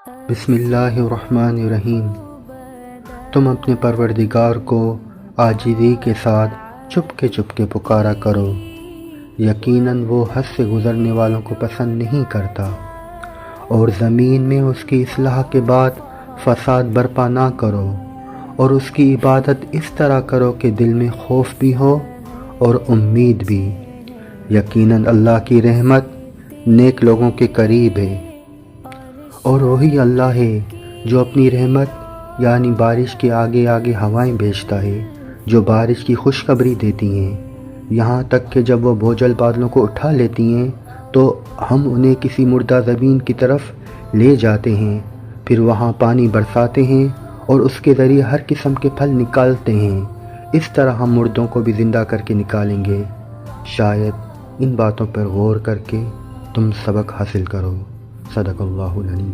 بسم اللہ الرحمن الرحیم۔ تم اپنے پروردگار کو عاجزی کے ساتھ چپ کے پکارا کرو، یقیناً وہ حد سے گزرنے والوں کو پسند نہیں کرتا، اور زمین میں اس کی اصلاح کے بعد فساد برپا نہ کرو، اور اس کی عبادت اس طرح کرو کہ دل میں خوف بھی ہو اور امید بھی۔ یقیناً اللہ کی رحمت نیک لوگوں کے قریب ہے، اور وہی اللہ ہے جو اپنی رحمت یعنی بارش کے آگے آگے ہوائیں بھیجتا ہے جو بارش کی خوشخبری دیتی ہیں، یہاں تک کہ جب وہ بوجھل بادلوں کو اٹھا لیتی ہیں تو ہم انہیں کسی مردہ زمین کی طرف لے جاتے ہیں، پھر وہاں پانی برساتے ہیں اور اس کے ذریعے ہر قسم کے پھل نکالتے ہیں۔ اس طرح ہم مردوں کو بھی زندہ کر کے نکالیں گے۔ شاید ان باتوں پر غور کر کے تم سبق حاصل کرو۔ صدق اللہ العلی۔